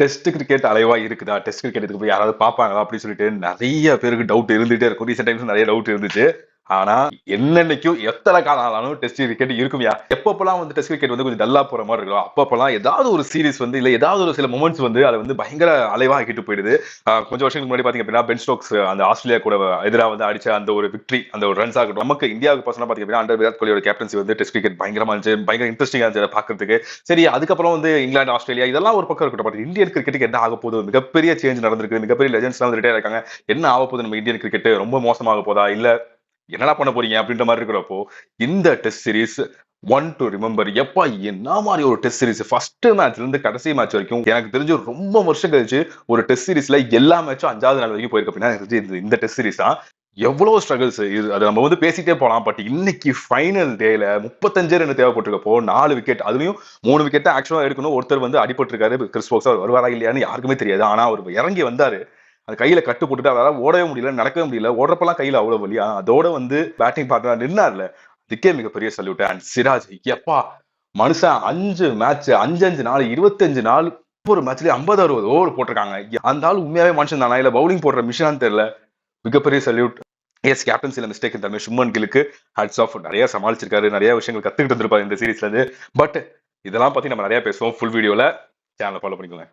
Test cricket அலைவா இருக்குதா? Test cricket இதுக்கு போய் யாராவது பார்ப்பாங்களா? அப்படின்னு சொல்லிட்டு நெறைய பேருக்கு டவுட் இருந்துட்டே இருக்கும். ரீசென்ட் டைம்ஸ் நெறைய டவுட் இருந்துச்சு. ஆனா, என்னன்னைக்கும் எத்தன காலம் ஆனாலும் டெஸ்ட் கிரிக்கெட் இருக்கும்யா. எப்பப்பலாம் வந்து டெஸ்ட் கிரிக்கெட் வந்து கொஞ்சம் டல்லா போற மாரி இருக்கோ, அப்பப்பலாம் ஏதாவது ஒரு சீரிஸ் வந்து இல்ல ஏதாவது ஒரு சில மொமெண்ட்ஸ் வந்து அத வந்து பயங்கர அலைவா ஆக்கிட்டு போயிடுது. கொஞ்சம் வருஷங்களுக்கு முன்னாடி பார்த்தீங்க அப்படின்னா, பென் ஸ்டோக்ஸ் அந்த ஆஸ்திரேலியா கூட எதிரா வந்து அடிச்ச அந்த ஒரு விக்டரி, அந்த ஒரு ரன்ஸ் ஆகட்டும். நமக்கு இந்தியாவுக்கு பர்சனலா பார்த்தீங்க அப்படின்னா, அண்டர் விராட் கோலியோட கேப்டன்சி வந்து டெஸ்ட் கிரிக்கெட் பயங்கரமா இருந்துச்சு. பயங்கர இன்ட்ரஸ்டிங்கா இருந்துச்சு அத பார்க்கறதுக்கு. சரி அதுக்கப்புறம் வந்து இங்கிலாந்து, ஆஸ்திரேலியா இதெல்லாம் ஒரு பக்கம் இருக்கட்டும். பட் இந்தியன் கிரிக்கெட்டுக்கு என்ன ஆக போகுது? மிகப்பெரிய சேஞ்ச் நடந்திருக்கு. மிகப்பெரிய லெஜெண்ட்ஸ்லாம் வந்து ரிட்டயர் ஆயிருக்காங்க. என்ன ஆக போகுது நம்ம இந்தியன் கிரிக்கெட்? ரொம்ப மோசமாக போதா? இல்ல என்னடா பண்ண போறீங்க அப்படின்ற மாதிரி இருக்கிறப்போ இந்த test series one to remember எப்பா என்ன மாதிரி ஒரு டெஸ்ட் சீரிஸ் ஃபர்ஸ்ட் மேட்ச்ல இருந்து கடைசி மேட்ச் வரைக்கும் எனக்கு தெரிஞ்சு ரொம்ப வருஷம் கழிச்சு ஒரு டெஸ்ட் சீரிஸ்ல எல்லா மேட்சும் 5வது நாள் வரைக்கும் போயிருக்கு அப்படின்னா எனக்கு தெரிஞ்சு இந்த டெஸ்ட் சீரிஸ் தான். எவ்வளவு ஸ்ட்ரகிள்ஸ் இது அதை நம்ம வந்து பேசிட்டே போலாம். பட் இன்னைக்கு ஃபைனல் டேல 35 ரன் தேவைப்பட்டிருக்கப்போ 4 விக்கெட் அதுலயும் 3 விக்கெட் ஆக்சுவலா எடுக்கணும். ஒருத்தர் வந்து அடிபட்டிருக்காரு. கிறிஸ் வோக்ஸ் அவர் வருவாரா இல்லையான்னு யாருக்குமே தெரியாது. ஆனா அவர் இறங்கி வந்தாரு. அது கையில கட்டு போட்டுட்டு அவரால் ஓடவே முடியல, நடக்கவே முடியல. ஓடுறப்பெல்லாம் கையில அவ்வளவு வலியா அதோட வந்து பேட்டிங் பார்ட்னர் நின்னார்ல, அதுக்கே மிகப்பெரிய சல்யூட். அண்ட் சிராஜ் எப்பா மனுஷன் 5 மேட்ச் 5 நாள் 25 நாள் ஒவ்வொரு மேட்ச்லயும் 50 60 ஓவர் போட்டிருக்காங்க. அந்த ஆள் உண்மையாவே மனுஷன் தானா இல்ல பவுலிங் போடுற மிஷினான்னு தெரியல. மிகப்பெரிய சல்யூட். எஸ் கேப்டன்சில மிஸ்டேக் இந்த சுமன் கிலுக்கு ஹேட்ஸ் ஆஃப். நிறைய சமாளிச்சிருக்காரு, நிறைய விஷயங்கள் கத்துக்கிட்டு இருந்திருப்பாரு இந்த சீரிஸ்ல இருந்து. பட் இதெல்லாம் பத்தி நம்ம நிறைய பேசுவோம் ஃபுல் வீடியோல. சேனலை ஃபாலோ பண்ணிக்கோங்க.